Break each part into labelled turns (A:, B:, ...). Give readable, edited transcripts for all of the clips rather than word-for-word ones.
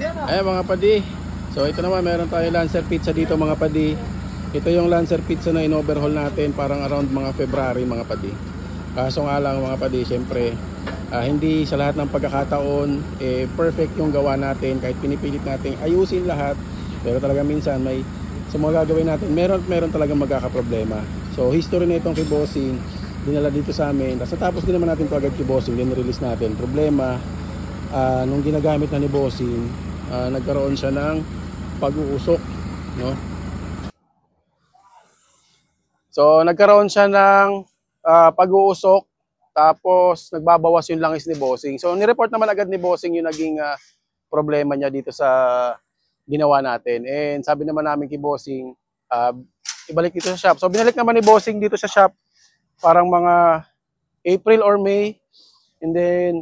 A: Ayan mga padi. So ito naman meron tayong Lancer pizza dito mga padi. Ito yung Lancer pizza na in-overhaul natin parang around mga February mga padi. Kaso nga lang mga padi, syempre hindi sa lahat ng pagkakataon perfect yung gawa natin kahit pinipilit natin ayusin lahat. Pero talaga minsan may sa mga gagawin natin meron talagang magkakaproblema. So history na itong kay Bossing dinala dito sa amin. Tapos din naman natin ito agad kay Bossing, din release natin. Problema nung ginagamit na ni Bossing, nagkaroon siya ng pag-uusok, no? So nagkaroon siya ng pag-uusok, tapos nagbabawas yung langis ni Bossing. So nireport naman agad ni Bossing yung naging problema niya dito sa ginawa natin. And sabi naman namin kay Bossing, ibalik dito sa shop. So binalik naman ni Bossing dito sa shop parang mga April or May. And then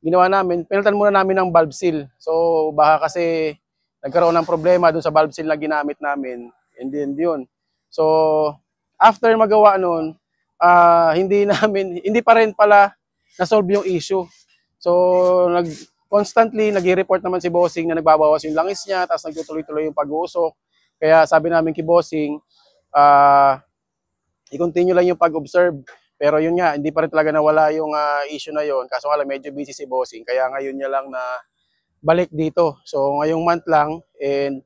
A: ginawa namin, pinalitan muna namin ng valve seal. So baka kasi nagkaroon ng problema dun sa valve seal na ginamit namin. And then yun. So after magawa nun, hindi pa rin pala na-solve yung issue. So constantly nag-report naman si Bossing na nagbabawas yung langis niya, tapos nagtutuloy-tuloy yung pag-uusok. Kaya sabi namin kay Bossing, i-continue lang yung pag-observe. Pero yun nga, hindi pa rin talaga nawala yung issue na yun. Kaso nga lang, medyo busy si Bossing. Kaya ngayon niya lang na balik dito. So ngayong month lang, and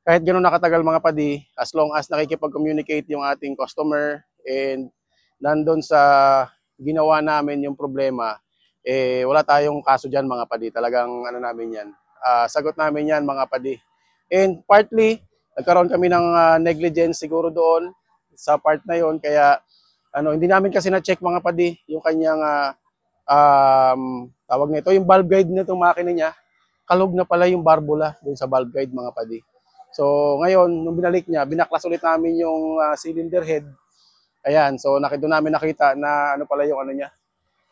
A: kahit gano'n nakatagal mga padi, as long as nakikipag-communicate yung ating customer and nandun sa ginawa namin yung problema, wala tayong kaso dyan mga padi. Talagang ano namin yan, sagot namin yan mga padi. And partly, nagkaroon kami ng negligence siguro doon sa part na yon. Kaya hindi namin kasi na-check mga padi yung kanyang tawag nito, yung valve guide nitong makina niya. Kalog na pala yung barbula doon sa valve guide mga padi. So ngayon, nung binalik niya, binaklas ulit namin yung cylinder head. Ayan, so doon namin nakita na ano pala yung ano niya,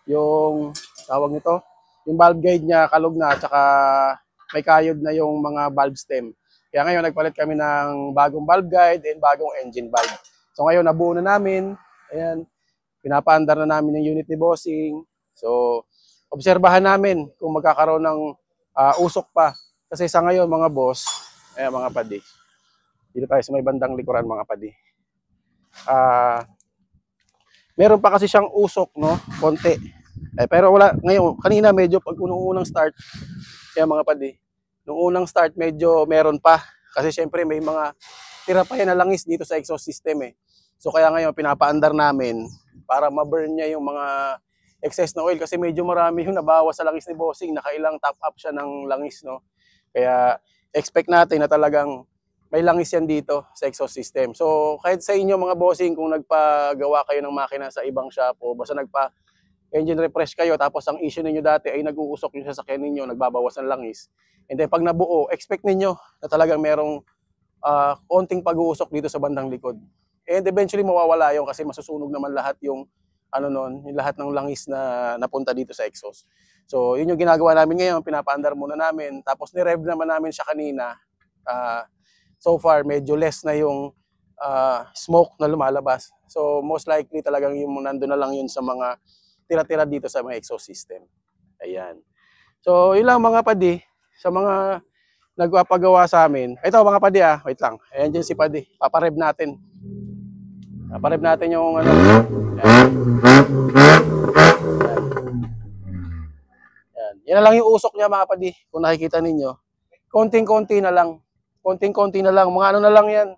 A: yung tawag nito, yung valve guide niya kalog na, tsaka may kayod na yung mga valve stem. Kaya ngayon, nagpalit kami ng bagong valve guide and bagong engine valve. So ngayon, nabuo na namin. Ayan, pinapaandar na namin yung unit ni Bossing. So, obserbahan namin kung magkakaroon ng usok pa. Kasi sa ngayon, mga boss, ayan mga padi, dito tayo sa may bandang likuran mga padi. Meron pa kasi siyang usok, no? Konti. Pero wala, ngayon, kanina medyo pag unang start, kaya mga padi, nung unang start medyo meron pa. Kasi syempre may mga tira pa yan na langis dito sa exhaust system eh. So kaya ngayon pinapaandar namin para ma-burn niya yung mga excess na oil kasi medyo marami yung nabawas sa langis ni Bossing, nakailang top up siya ng langis, no. Kaya expect natin na talagang may langis yan dito sa exhaust system. So kahit sa inyo mga Bossing, kung nagpagawa kayo ng makina sa ibang shop o basta engine refresh kayo, tapos ang issue ninyo dati ay nag-uusok yung sasakyan ninyo, nagbabawas ng langis. And then pag nabuo, expect ninyo na talagang merong konting pag-uusok dito sa bandang likod. And eventually mawawala yun kasi masusunog naman lahat yung yung lahat ng langis na napunta dito sa exhaust. So yun yung ginagawa namin ngayon, pinapaandar muna namin. Tapos ni-rev naman namin siya kanina. So far medyo less na yung smoke na lumalabas. So most likely talagang yung nandun na lang yun sa mga tira-tira dito sa mga exhaust system. Ayan. So yun lang mga padi, sa mga nagpapagawa sa amin. Ito mga padi wait lang. Ayan dyan si padi. Paparev natin. Paparev natin yung ano. Ayan. Ayan. Yan na lang yung usok niya mga padi. Kung nakikita ninyo. Konting-konti na lang. Konting-konti na lang. Mga ano na lang yan.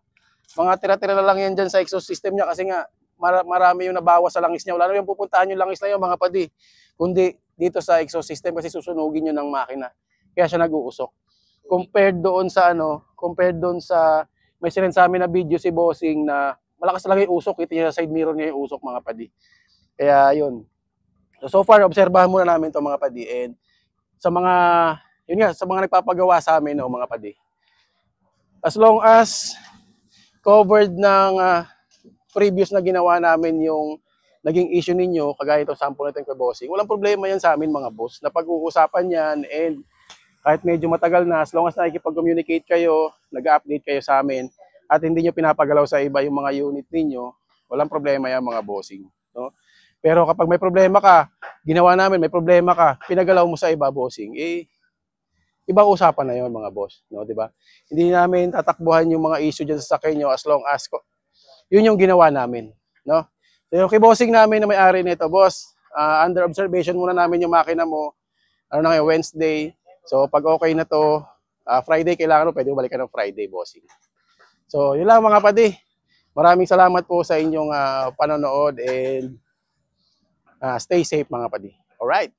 A: Mga tira-tira na lang yan dyan sa exhaust system niya. Kasi nga marami yung nabawas sa langis niya. Wala na yung pupuntahan yung langis na yun mga padi. Kundi dito sa exhaust system kasi susunugin yun ng makina. Kaya siya nag-uusok. Compared doon sa may sinend sa amin na video si Bossing na malakas talaga yung usok. Ito yung side mirror niya yung usok mga padi. Kaya yun. So far, obserbahan muna namin ito mga padi. And sa mga nagpapagawa sa amin mga padi. As long as covered ng previous na ginawa namin yung naging issue ninyo, kagaya ito sample natin kay Bossing, walang problema yan sa amin mga boss. Napag-uusapan yan and kahit medyo matagal na, as long as nakikipag-communicate kayo, nag-update kayo sa amin, at hindi nyo pinapagalaw sa iba yung mga unit ninyo, walang problema yan mga Bossing. No? Pero kapag may problema ka, ginawa namin, may problema ka, pinagalaw mo sa iba Bossing, ibang usapan na 'yon mga boss, no, 'di ba? Hindi namin tatakbuhan yung mga issue diyan sa sakay nyo as long as yun yung ginawa namin, no? So yung kibossing namin na may-ari nito, boss, under observation muna namin yung makina mo. Ano na ngayon, Wednesday. So pag okay na to, Friday kailangan mo, pwede mo balikan ng Friday, bossing. So yun lang mga padi. Maraming salamat po sa inyong panonood and stay safe mga padi. Alright.